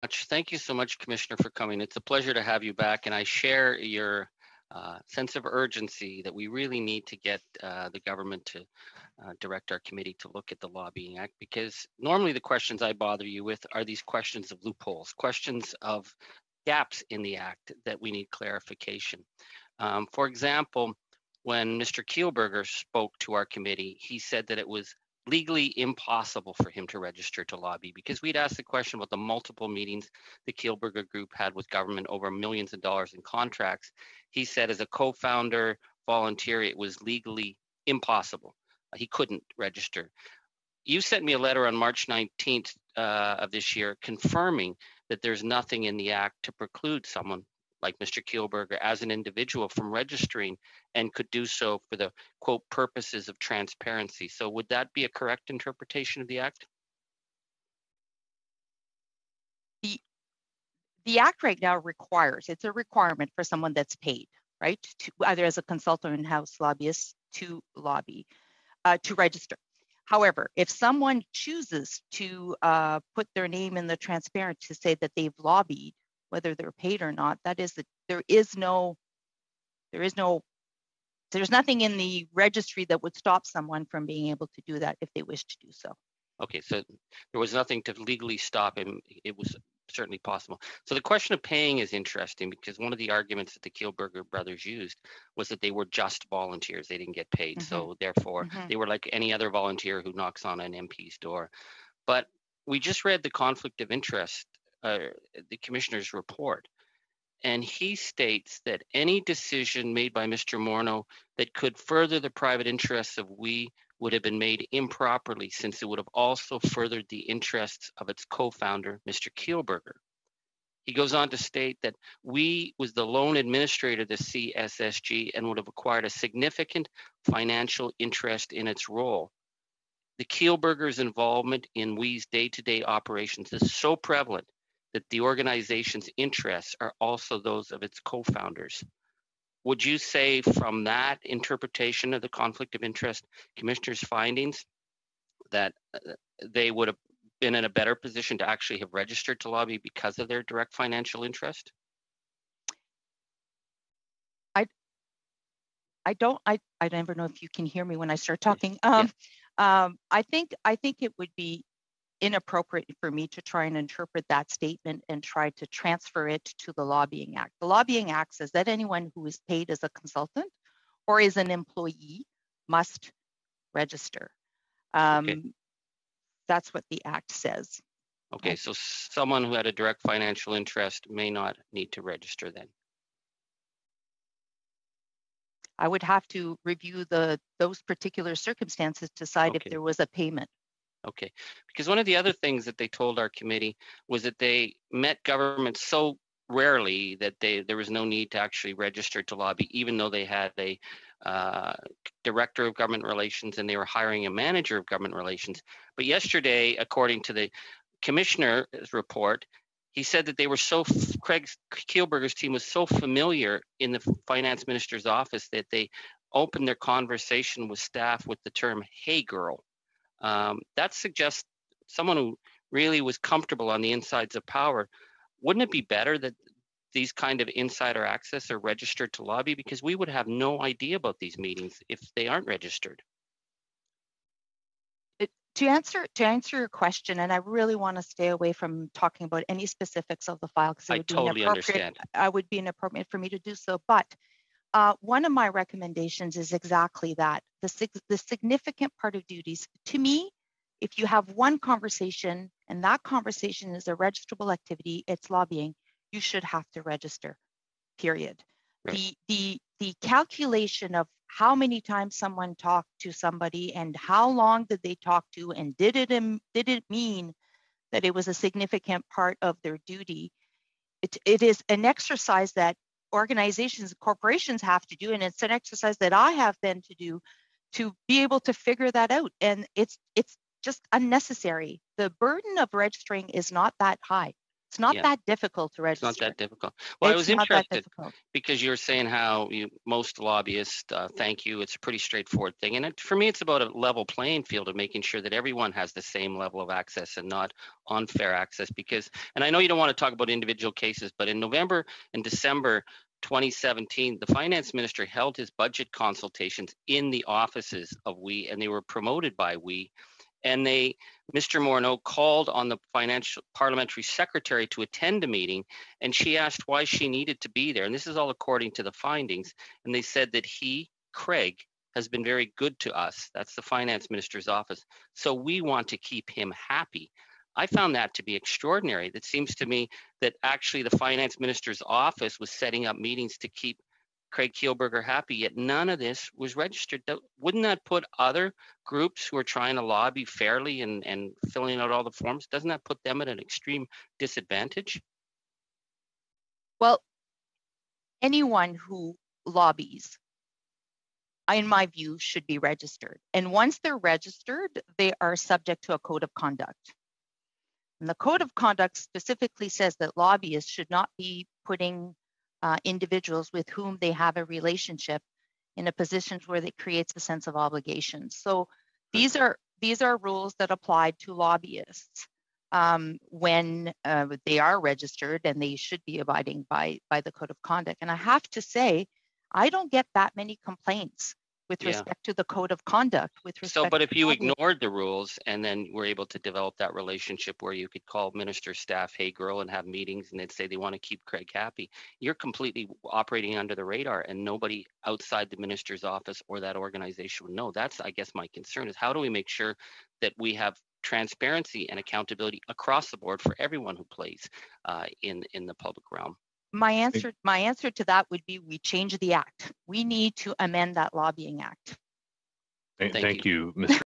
Thank you so much, Commissioner, for coming. It's a pleasure to have you back, and I share your sense of urgency that we really need to get the government to direct our committee to look at the Lobbying Act, because normally the questions I bother you with are these questions of loopholes, questions of gaps in the Act that we need clarification. For example, when Mr. Kielburger spoke to our committee, he said that it was legally impossible for him to register to lobby, because we'd asked the question about the multiple meetings the Kielburger Group had with government over millions of dollars in contracts. He said as a co-founder volunteer, it was legally impossible. He couldn't register. You sent me a letter on March 19th of this year confirming that there's nothing in the Act to preclude someone like Mr. Kielburger as an individual from registering, and could do so for the, quote, purposes of transparency. So would that be a correct interpretation of the Act? The Act right now requires, it's a requirement for someone that's paid, right, to either as a consultant or in-house lobbyist to lobby, to register. However, if someone chooses to put their name in the transparent to say that they've lobbied, whether they're paid or not, there's nothing in the registry that would stop someone from being able to do that if they wish to do so. Okay, so there was nothing to legally stop him. It was certainly possible. So the question of paying is interesting, because one of the arguments that the Kielburger brothers used was that they were just volunteers. They didn't get paid. Mm-hmm. So therefore, they were like any other volunteer who knocks on an MP's door. But we just read the conflict of interest, the commissioner's report, and he states that any decision made by Mr. Morneau that could further the private interests of WE would have been made improperly, since it would have also furthered the interests of its co-founder, Mr. Kielburger. He goes on to state that WE was the lone administrator of the CSSG and would have acquired a significant financial interest in its role. The Kielburgers' involvement in WE's day-to-day operations is so prevalent that the organization's interests are also those of its co-founders. Would you say from that interpretation of the conflict of interest commissioner's findings that they would have been in a better position to actually have registered to lobby because of their direct financial interest? I never know if you can hear me when I start talking. I think it would be inappropriate for me to try and interpret that statement and try to transfer it to the Lobbying Act. The Lobbying Act says that anyone who is paid as a consultant or is an employee must register. Okay. That's what the Act says. Okay, so someone who had a direct financial interest may not need to register then. I would have to review those particular circumstances to decide if there was a payment. Okay, because one of the other things that they told our committee was that they met government so rarely that there was no need to actually register to lobby, even though they had a director of government relations and they were hiring a manager of government relations. But yesterday, according to the commissioner's report, he said that they were Craig Kielburger's team was so familiar in the finance minister's office that they opened their conversation with staff with the term, "Hey girl." That suggests someone who really was comfortable on the insides of power. Wouldn't it be better that these kind of insider access are registered to lobby, because we would have no idea about these meetings if they aren't registered? To answer your question, and I really want to stay away from talking about any specifics of the file, because I totally understand. It would be inappropriate for me to do so. But one of my recommendations is exactly that. The significant part of duties, to me, if you have one conversation and that conversation is a registrable activity, it's lobbying, you should have to register, period. Right. The calculation of how many times someone talked to somebody and how long did they talk to, and did it mean that it was a significant part of their duty? It is an exercise that organizations, corporations have to do, and it's an exercise that I have then to do to be able to figure that out. And it's just unnecessary. The burden of registering is not that high. It's not Yeah. that difficult to It's not register. that difficult. Well, I was It's not that interested difficult. because you were saying how most lobbyists thank you. It's a pretty straightforward thing. And for me, it's about a level playing field of making sure that everyone has the same level of access and not unfair access. Because, and I know you don't want to talk about individual cases, but in November and December 2017, the finance minister held his budget consultations in the offices of WE, and they were promoted by WE. And Mr. Morneau called on the financial parliamentary secretary to attend a meeting, and she asked why she needed to be there. And this is all according to the findings. And they said that Craig, has been very good to us. That's the finance minister's office. So we want to keep him happy. I found that to be extraordinary. That seems to me that actually the finance minister's office was setting up meetings to keep Craig Kielburger happy, yet none of this was registered. Wouldn't that put other groups who are trying to lobby fairly and filling out all the forms, doesn't that put them at an extreme disadvantage? Well, anyone who lobbies, in my view, should be registered. And once they're registered, they are subject to a code of conduct. And the code of conduct specifically says that lobbyists should not be putting individuals with whom they have a relationship in a position where it creates a sense of obligation. So these are rules that apply to lobbyists when they are registered, and they should be abiding by the code of conduct. And I have to say, I don't get that many complaints with respect to the code of conduct. But if you ignored the rules and then were able to develop that relationship where you could call minister staff, hey girl, and have meetings, and they'd say they want to keep Craig happy, you're completely operating under the radar, and nobody outside the minister's office or that organization would know. That's, I guess, my concern is how do we make sure that we have transparency and accountability across the board for everyone who plays in the public realm? My answer to that would be we change the act. We need to amend that lobbying act. Thank you, Mr.